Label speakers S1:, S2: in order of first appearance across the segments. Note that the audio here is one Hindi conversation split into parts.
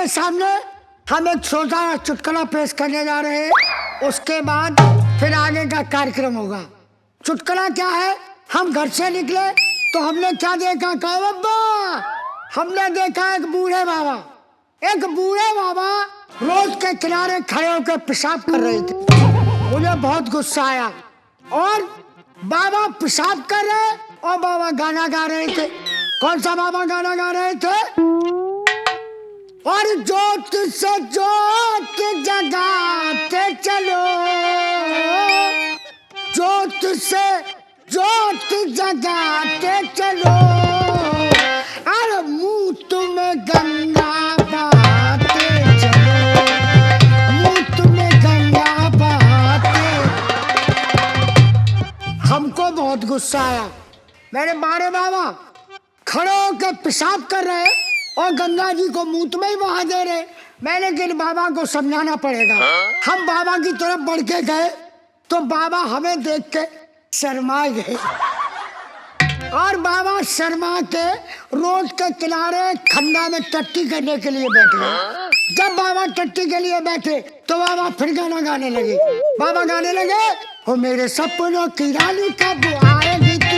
S1: आपके सामने हम एक छोटा चुटकुला पेश करने जा रहे हैं। उसके बाद फिर आगे का कार्यक्रम होगा। चुटकुला क्या है? हम घर से निकले तो हमने क्या देखा? कहा बब्बा, हमने देखा एक बूढ़े बाबा रोड के किनारे खड़े होकर पेशाब कर रहे थे। मुझे बहुत गुस्सा आया और बाबा पेशाब कर रहे और बाबा गाना गा रहे थे। कौन सा बाबा गाना गा रहे थे? और जोत से जोत जगाते चलो, जोत से जोत जगाते चलो, अरे मुंह तुम्हें गंगा बहाते चलो, मुंह तुम्हें गंगा बहाते। हमको बहुत गुस्सा आया। मेरे बारे बाबा खड़े होकर पेशाब कर रहे और गंगा जी को मुंह में ही बहा दे रहे। मैंने कि बाबा को समझाना पड़ेगा। हम बाबा की तरफ बढ़ के गए तो बाबा हमें देख के शर्मा गए और बाबा शर्मा के रोड के किनारे खन्ना में टट्टी करने के लिए बैठ गए। जब बाबा टट्टी के लिए बैठे तो बाबा फिर गाना गाने लगे। बाबा गाने लगे, हो मेरे सपनों की रानी कब आएगी तू,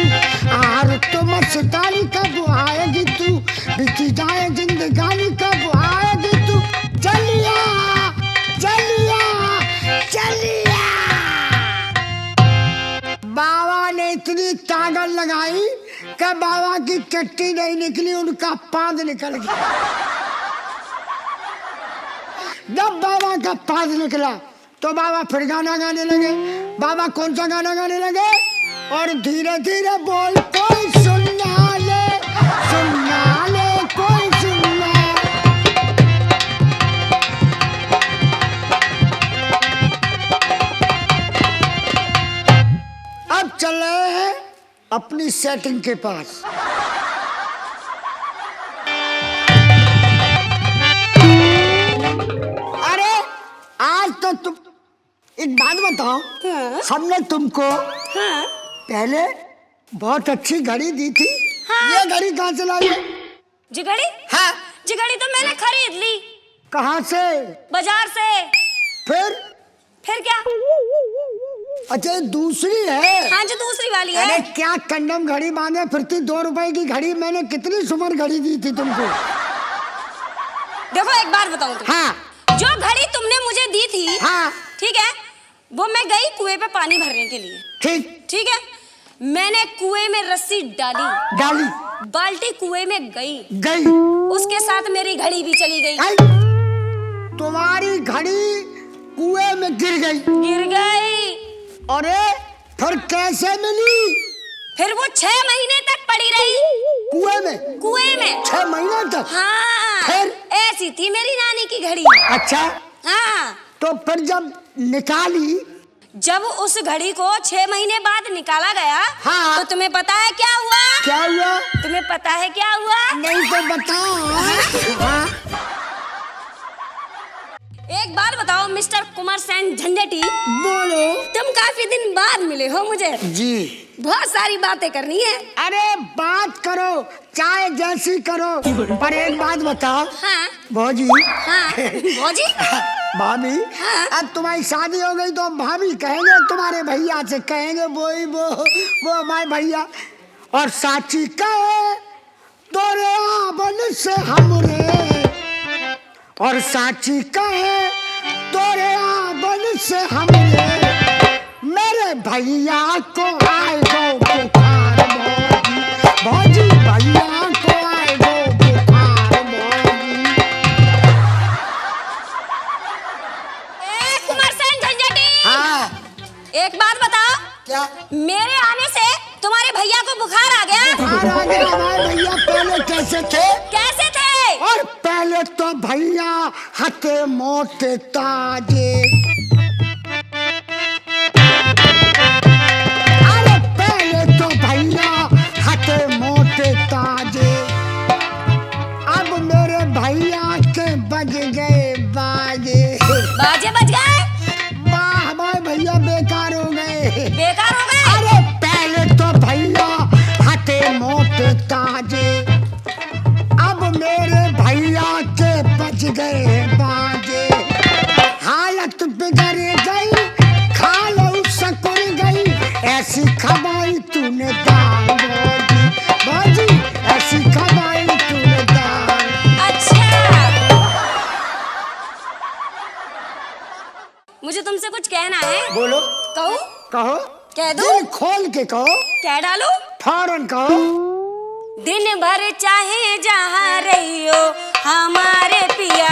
S1: आर तो मस्तानी कब आएगी तू, बीती जाए जिंदगानी कब आएगी तू, चलिया चलिया चलिया। बाबा ने इतनी ताकत लगाई कि बाबा की टट्टी नहीं निकली, उनका पाद निकल गया। जब बाबा का पाद निकला तो बाबा फिर गाना गाने लगे। बाबा कौन सा गाना गाने लगे? और धीरे धीरे बोल कोई सुनना ले, सुनना ले कोई सुनना। अब चल रहे हैं अपनी सेटिंग के पास। अरे आज तो तुम एक बात बताओ।
S2: हाँ?
S1: हमने तुमको पहले बहुत अच्छी घड़ी दी थी। ये घड़ी कहाँ से लाई है?
S2: जी घड़ी?
S1: हाँ।
S2: जी घड़ी तो मैंने खरीद ली।
S1: कहाँ से?
S2: बाजार से।
S1: फिर
S2: क्या?
S1: अच्छा दूसरी है?
S2: हाँ जी दूसरी वाली है।
S1: अरे क्या कंडम घड़ी मांगे फिरती? 2 रुपए की घड़ी। मैंने कितनी सुपर घड़ी दी थी तुमको।
S2: देखो एक बात बताऊं तुम।
S1: हाँ।
S2: जो घड़ी तुमने मुझे दी थी,
S1: हाँ।
S2: ठीक है, वो मैं गई कुएं पे पानी भरने के लिए। ठीक है, मैंने कुएं में रस्सी डाली, बाल्टी कुएं में गई, उसके साथ मेरी घड़ी भी चली गई।
S1: तुम्हारी घड़ी कुएं में गिर गई। अरे फिर कैसे मिली?
S2: फिर वो 6 महीने तक पड़ी रही कुएं में
S1: 6 महीने तक?
S2: हाँ।
S1: फिर
S2: ऐसी थी मेरी नानी की घड़ी।
S1: अच्छा।
S2: हाँ।
S1: तो फिर जब निकाली,
S2: जब उस घड़ी को 6 महीने बाद निकाला गया,
S1: हाँ।
S2: तो तुम्हें पता है क्या हुआ?
S1: क्या हुआ?
S2: तुम्हें पता है क्या हुआ?
S1: नहीं तो बताओ। हाँ?
S2: एक बात बताओ मिस्टर कुमार सेन झंझटी,
S1: बोलो।
S2: तुम काफी दिन बाद मिले हो मुझे
S1: जी।
S2: बहुत सारी बातें करनी है।
S1: अरे बात करो, चाहे जैसी करो, पर एक बात बताओ।
S2: हाँ।
S1: भौजी।
S2: हाँ। भौजी।
S1: भाभी।
S2: हाँ।
S1: अब तुम्हारी शादी हो गई तो हम भाभी कहेंगे, तुम्हारे भैया से कहेंगे वो हमारे भैया। और साची कहे तोरे आवन से हमरे, और साची कहे तोरे आवन से हमरे, मेरे भैया को आएगो बुखार भौजी, भैया को आएगो बुखार भौजी।
S2: कुमार सेन झंझटी।
S1: हाँ।
S2: एक बात बताओ।
S1: क्या?
S2: मेरे आने से तुम्हारे भैया को बुखार आ गया?
S1: बुखार आ गया। हमारे भैया पहले कैसे थे?
S2: कैसे थे?
S1: और पहले तो भैया हते मोटे ताजे, अरे पहले तो भैया हते मोटे ताजे, अब मेरे भैया के बज गए बाजे।
S2: बाजे बज गए?
S1: हमारे भैया बेकार हो गए।
S2: बेकार हो गए?
S1: अरे पहले तो भैया हते मोटे ताजे, अब मेरे भैया के बज गए बाजे, हालत बिगड़ गई, खा लो सकुर गई, ऐसी खबाई तूने दाल बाजी, बाजी ऐसी खबाई तूने दाल।
S2: अच्छा, मुझे तुमसे कुछ कहना है।
S1: बोलो।
S2: कहो।
S1: कहो।
S2: कह दो।
S1: दिल खोल के कहो।
S2: कह डालो।
S1: फौरन कहो।
S2: दिन भर चाहे जहाँ रही हो हमारे पिया,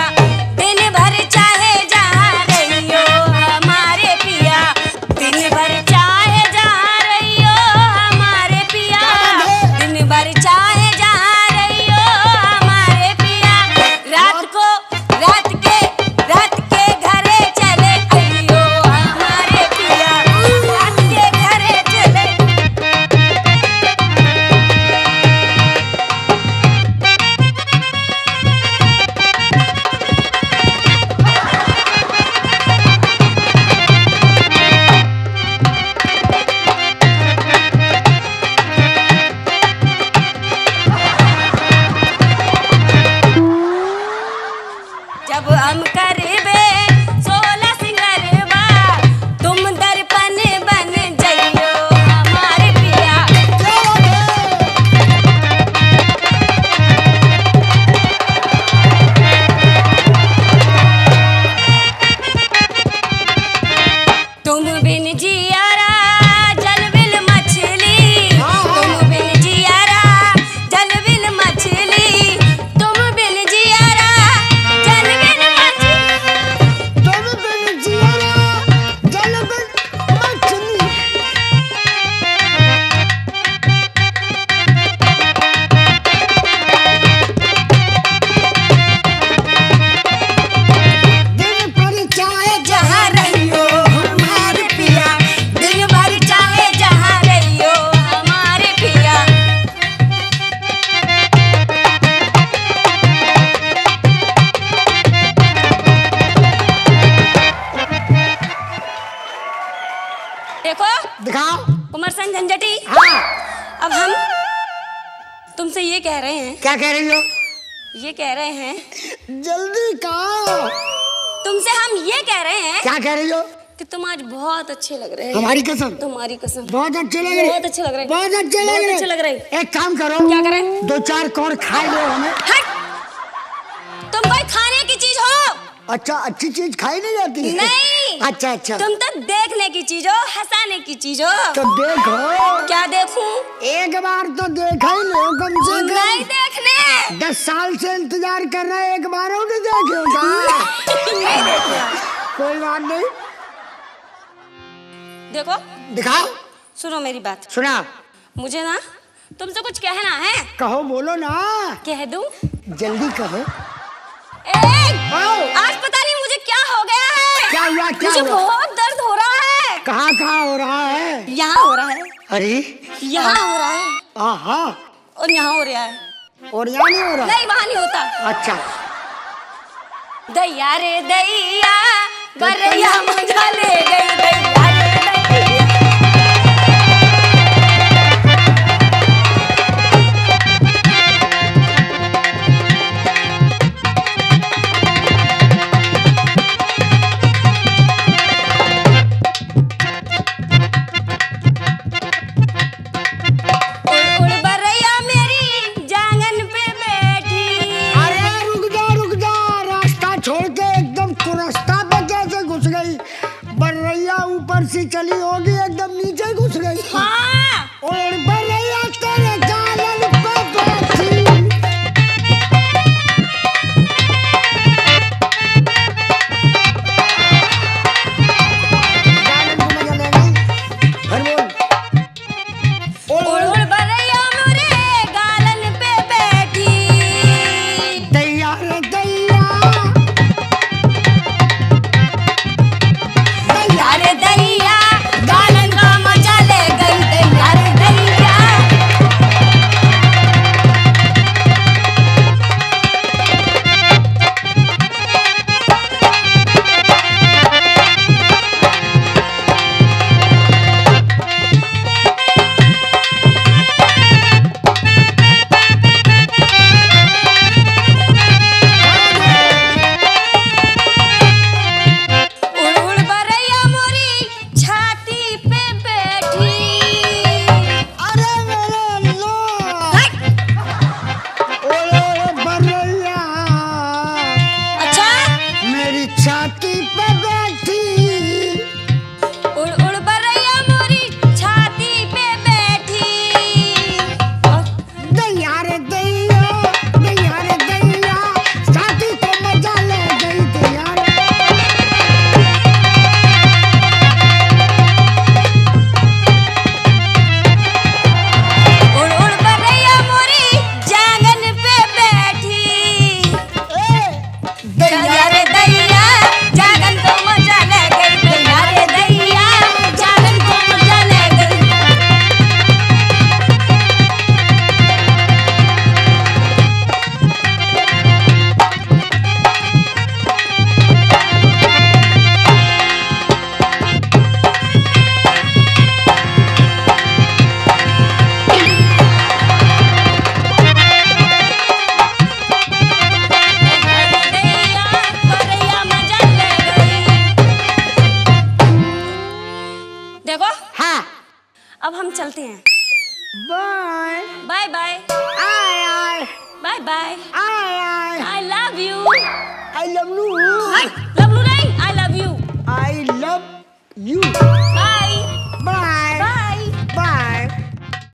S2: दिन भर चाहे जहाँ रही हो हमारे पिया, दिन भर चाहे जहाँ रही हो हमारे पिया, दिन भर चाहे जहाँ रही हो हमारे पिया, रात के घरे चले आइयो हमारे पिया, रात के घरे चले। जब हम करबे 16 सिंगरवा, तुम दर्पण बन जाइयो हमारे पिया। तुम बिन जियारा जलबिल मछली, तुम बिन जियारा जलबिल मछली, तुम बिन जियारा जलबिल मछली,
S1: तुम बिन जियारा जलबिल मछली। दिन भर चाहे
S2: जहाँ रही हो हमारे पिया, दिन भर चाहे जहाँ रही हो हमारे पिया। देखो
S1: दिखाओ।
S2: कुमार सन झंझटी,
S1: हाँ।
S2: अब हम तुमसे ये कह रहे हैं,
S1: क्या कह रही हो?
S2: ये कह रहे हैं,
S1: जल्दी कहो।
S2: तुमसे हम ये कह रहे हैं
S1: क्या कह रही हो?
S2: कि तुम आज बहुत अच्छे लग रहे हैं।
S1: हमारी कसम।
S2: तुम्हारी कसम
S1: बहुत अच्छे लग रहे।
S2: बहुत अच्छे लग रहे।
S1: बहुत अच्छे लग
S2: बहुत
S1: रहे।
S2: अच्छे लग रहे।
S1: एक काम करो।
S2: क्या करें?
S1: 2-4 कौर खा लो हमें।
S2: हट! तुम कोई खाने की चीज हो?
S1: अच्छा, अच्छी चीज खाई नहीं जाती?
S2: नहीं।
S1: अच्छा अच्छा।
S2: तुम तो देखने की चीज हो, हंसाने की चीज हो।
S1: तो देखो।
S2: क्या देखूं?
S1: एक बार तो देखा ही लो कम से कम।
S2: नहीं देखने।
S1: 10 साल से इंतजार कर रहा है, एक बार और नहीं देखे होगा।
S2: नहीं देखना।
S1: कोई बात नहीं।
S2: देखो
S1: दिखाओ।
S2: सुनो मेरी बात।
S1: सुना।
S2: मुझे ना तुमसे कुछ कहना है।
S1: कहो, बोलो ना।
S2: कह दूं?
S1: जल्दी कहो। आओ।
S2: आज पता नहीं मुझे क्या हो गया है।
S1: क्या हुआ? क्या
S2: मुझे
S1: हुआ?
S2: बहुत दर्द हो रहा है।
S1: कहाँ हो रहा है?
S2: यहाँ हो रहा है,
S1: अरे
S2: यहाँ हो रहा है,
S1: आहा।
S2: और यहाँ हो रहा है।
S1: और यहाँ नहीं हो रहा?
S2: नहीं, वहाँ नहीं होता।
S1: अच्छा।
S2: दैया रे दैया, गरैया मजा ले गई, दैया रे दैया। उड़ उड़ बरैया मेरी जांगन पे बैठी।
S1: अरे रुक जा, रास्ता छोड़ के एकदम कुरस्ता पे कैसे घुस गई? बर्रैया ऊपर से चली होगी, एकदम नीचे घुस गई।
S2: हाँ।
S1: और बर्रैया तेरे गालन पे बैठी। गालन को मजा लेगी। फिर बोल।
S2: उड़ उड़ बरैया मेरे गालन पे बैठी।
S1: दैया रे दैया,
S2: दैया रे दैया, गालन हैं।
S1: बाय
S2: बाय बाय
S1: आय आय
S2: बाय बाय।
S1: आय आय
S2: I love you.
S1: I love you
S2: love you नहीं, I love you.
S1: I love you